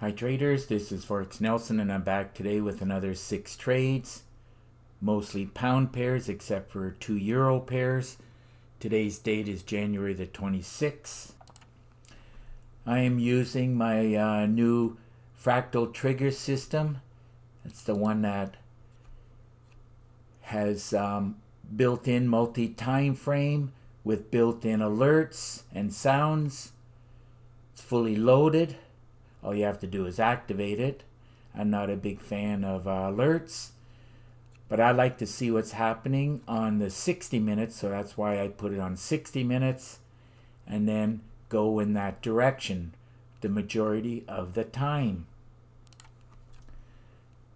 Hi traders, this is Forex Nelson and I'm back today with another 6 trades, mostly pound pairs except for 2 euro pairs. Today's date is January the 26th. I am using my new FRACTAL trigger system. It's the one that has built-in multi-time frame with built-in alerts and sounds. It's fully loaded. All you have to do is activate it. I'm not a big fan of alerts, but I like to see what's happening on the 60 minutes, so that's why I put it on 60 minutes and then go in that direction the majority of the time.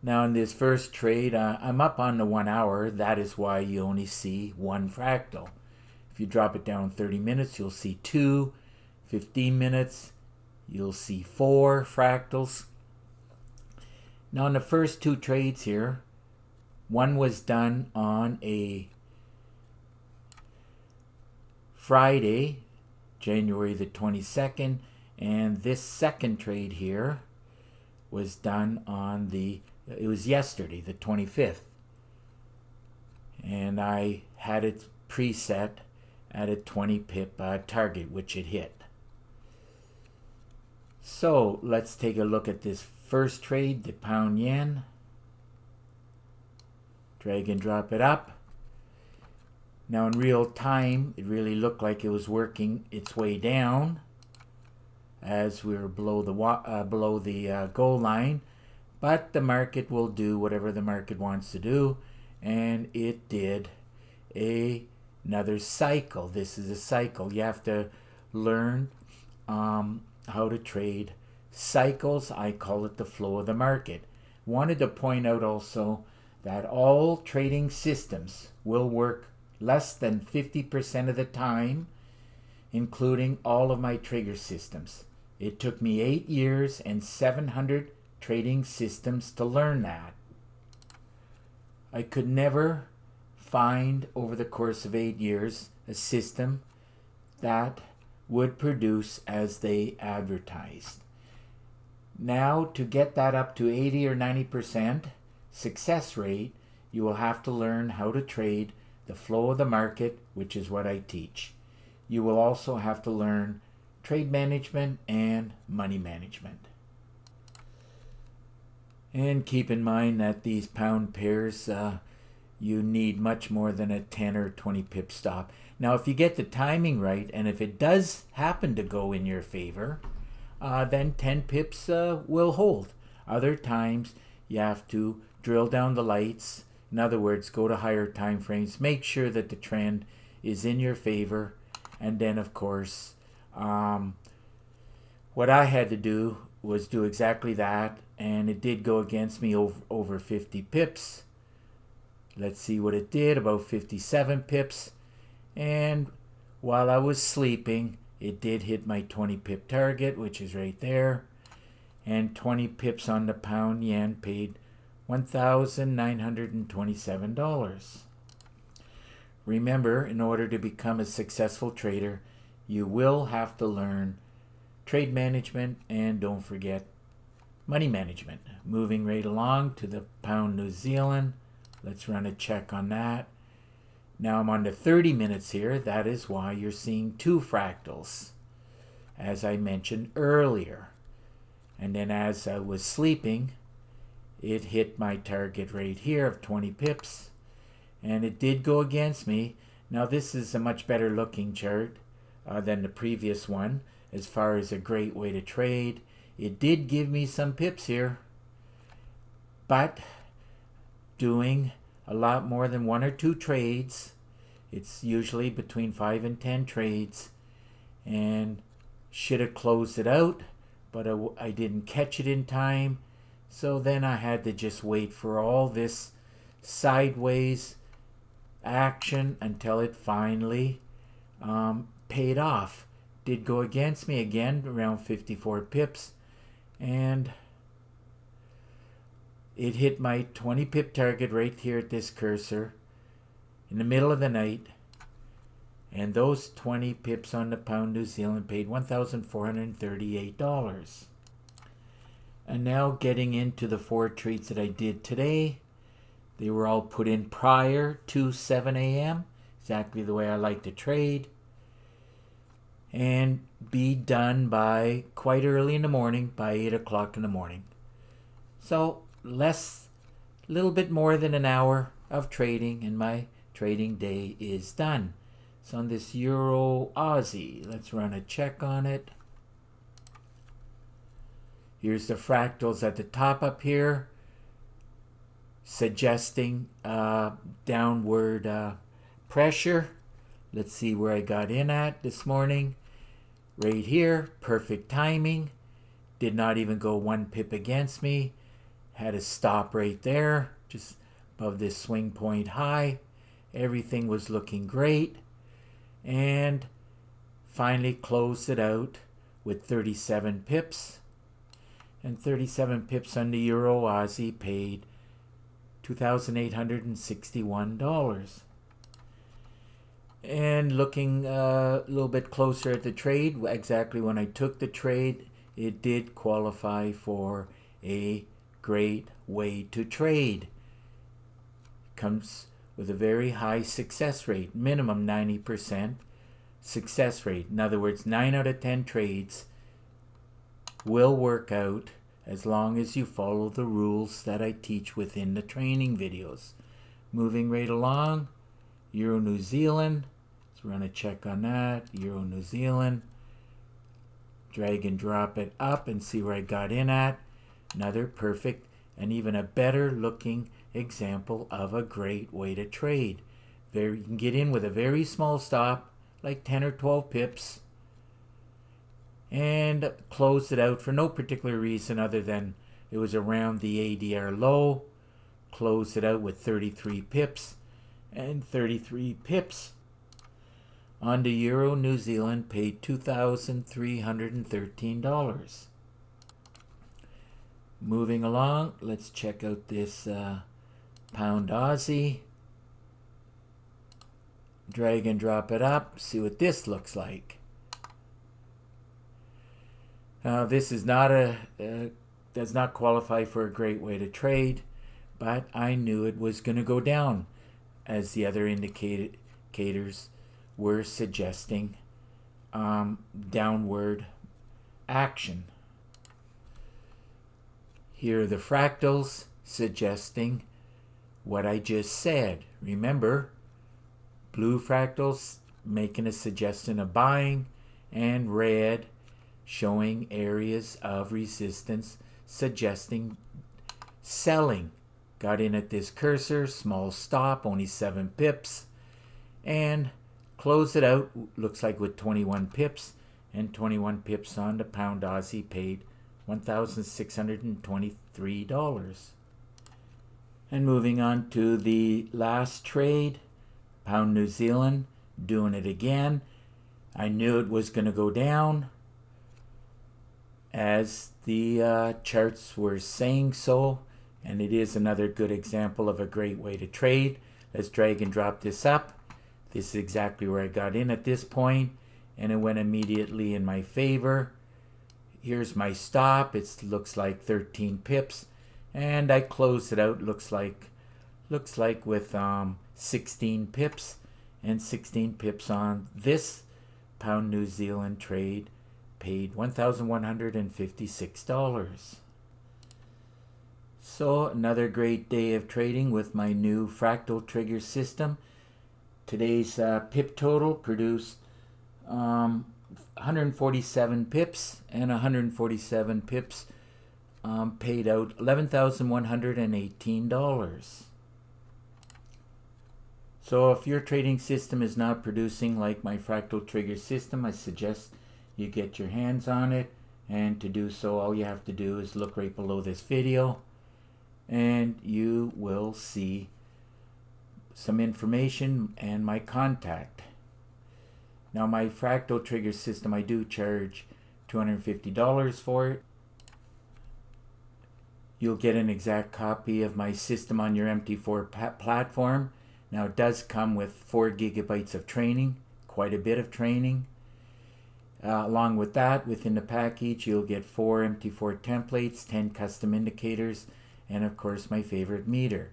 Now in this first trade, I'm up on the 1 hour. That is why you only see one fractal. If you drop it down 30 minutes, you'll see 2, 15 minutes, you'll see 4 fractals. Now in the first 2 trades here, one was done on a Friday, January the 22nd, and this second trade here was done on it was yesterday, the 25th. And I had it preset at a 20 pip target, which it hit. So let's take a look at this first trade, the pound yen. Drag and drop it up. Now in real time, it really looked like it was working its way down as we were below the goal line. But the market will do whatever the market wants to do, and it did another cycle. This is a cycle. You have to learn how to trade cycles. I call it the flow of the market. Wanted to point out also that all trading systems will work less than 50% of the time, including all of my trigger systems. It took me 8 years and 700 trading systems to learn that. I could never find over the course of 8 years a system that would produce as they advertised. Now to get that up to 80 or 90% success rate, you will have to learn how to trade the flow of the market, which is what I teach. You will also have to learn trade management and money management. And keep in mind that these pound pairs, you need much more than a 10 or 20 pip stop. Now, if you get the timing right, and if it does happen to go in your favor, then 10 pips will hold. Other times, you have to drill down the lights. In other words, go to higher time frames. Make sure that the trend is in your favor. And then, of course, what I had to do was do exactly that. And it did go against me over 50 pips. Let's see what it did, about 57 pips. And while I was sleeping, it did hit my 20 pip target, which is right there. And 20 pips on the pound yen paid $1,927. Remember, in order to become a successful trader, you will have to learn trade management and don't forget money management. Moving right along to the pound New Zealand. Let's run a check on that. Now I'm on to 30 minutes here. That is why you're seeing 2 fractals, as I mentioned earlier. And then as I was sleeping, it hit my target right here of 20 pips. And it did go against me. Now this is a much better looking chart than the previous one as far as a great way to trade. It did give me some pips here, but doing a lot more than 1 or 2 trades, it's usually between 5 and 10 trades, and should have closed it out, but I didn't catch it in time, so then I had to just wait for all this sideways action until it finally paid off. Did go against me again, around 54 pips, and it hit my 20 pip target right here at this cursor in the middle of the night, and those 20 pips on the pound New Zealand paid $1,438. And now getting into the 4 trades that I did today. They were all put in prior to 7 a.m. Exactly the way I like to trade. And be done by quite early in the morning, by 8 o'clock in the morning. So a little bit more than an hour of trading and my trading day is done. So on this Euro Aussie, let's run a check on it. Here's the fractals at the top up here, suggesting downward pressure. Let's see where I got in at this morning. Right here, perfect timing. Did not even go 1 pip against me. Had a stop right there, just above this swing point high. Everything was looking great. And finally closed it out with 37 pips. And 37 pips on the Euro Aussie paid $2,861. And looking a little bit closer at the trade, exactly when I took the trade, it did qualify for a great way to trade. Comes with a very high success rate, minimum 90% success rate. In other words, 9 out of 10 trades will work out as long as you follow the rules that I teach within the training videos. Moving right along, Euro New Zealand. Let's run a check on that. Euro New Zealand. Drag and drop it up and see where I got in at. Another perfect and even a better looking example of a great way to trade. You can get in with a very small stop, like 10 or 12 pips, and close it out for no particular reason other than it was around the ADR low. Closed it out with 33 pips, and 33 pips on the Euro New Zealand paid $2,313. Moving along, let's check out this Pound Aussie. Drag and drop it up, see what this looks like. This is not does not qualify for a great way to trade, but I knew it was going to go down as the other indicators were suggesting downward action. Here are the fractals suggesting what I just said. Remember, blue fractals making a suggestion of buying, and red showing areas of resistance suggesting selling. Got in at this cursor, small stop, only 7 pips, and closed it out, looks like with 21 pips, and 21 pips on the Pound Aussie paid $1,623. And moving on to the last trade, Pound New Zealand, doing it again. I knew it was going to go down as the charts were saying so, and it is another good example of a great way to trade. Let's drag and drop this up. This is exactly where I got in at this point, and it went immediately in my favor. Here's my stop. It looks like 13 pips, and I closed it out. Looks like with 16 pips, and 16 pips on this Pound New Zealand trade paid $1,156. So another great day of trading with my new fractal trigger system. Today's pip total produced 147 pips, and 147 pips paid out $11,118. So if your trading system is not producing like my fractal trigger system, I suggest you get your hands on it. And to do so, all you have to do is look right below this video, and you will see some information and my contact. Now, my fractal trigger system, I do charge $250 for it. You'll get an exact copy of my system on your MT4 platform. Now, it does come with 4 gigabytes of training, quite a bit of training. Along with that, within the package, you'll get 4 MT4 templates, 10 custom indicators, and of course my favorite meter.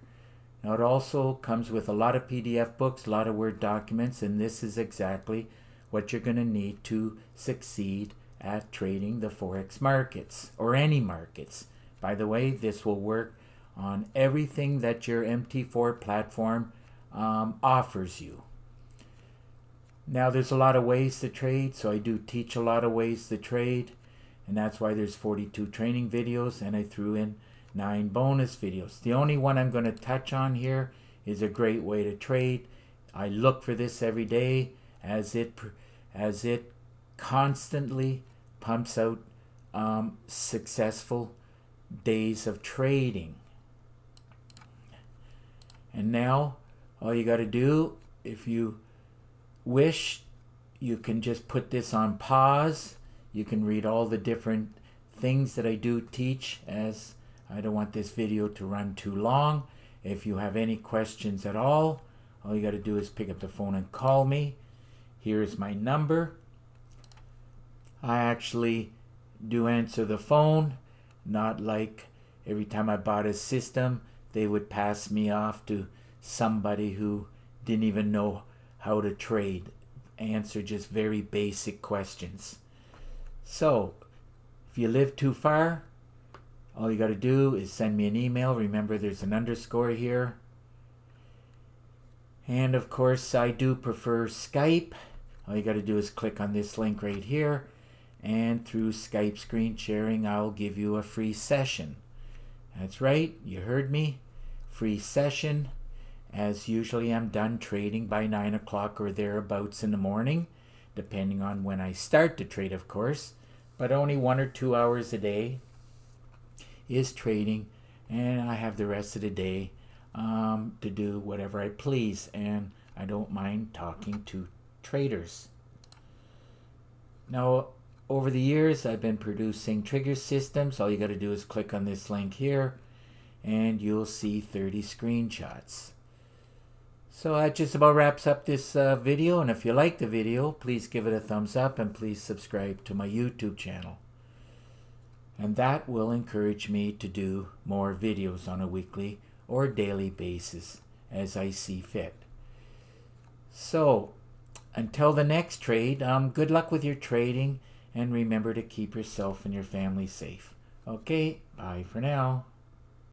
Now it also comes with a lot of PDF books, a lot of Word documents, and this is exactly what you're going to need to succeed at trading the Forex markets, or any markets. By the way, this will work on everything that your MT4 platform offers you. Now there's a lot of ways to trade, so I do teach a lot of ways to trade, and that's why there's 42 training videos, and I threw in 9 bonus videos. The only one I'm going to touch on here is a great way to trade. I look for this every day as it constantly pumps out successful days of trading. And now all you got to do, if you wish, you can just put this on pause. You can read all the different things that I do teach, as I don't want this video to run too long. If you have any questions at all you got to do is pick up the phone and call me. Here is my number. I actually do answer the phone, not like every time I bought a system they would pass me off to somebody who didn't even know how to trade. Answer just very basic questions. So if you live too far, all you got to do is send me an email. Remember, there's an underscore here. And of course, I do prefer Skype. All you got to do is click on this link right here, and through Skype screen sharing, I'll give you a free session. That's right, you heard me. Free session. As usually I'm done trading by 9 o'clock or thereabouts in the morning, depending on when I start to trade, of course. But only 1 or 2 hours a day is trading, and I have the rest of the day to do whatever I please, and I don't mind talking to traders. Now, over the years, I've been producing trigger systems. All you got to do is click on this link here, and you'll see 30 screenshots. So that just about wraps up this video, and if you like the video, please give it a thumbs up, and please subscribe to my YouTube channel. And that will encourage me to do more videos on a weekly or daily basis as I see fit. So until the next trade, good luck with your trading, and remember to keep yourself and your family safe. Okay, bye for now.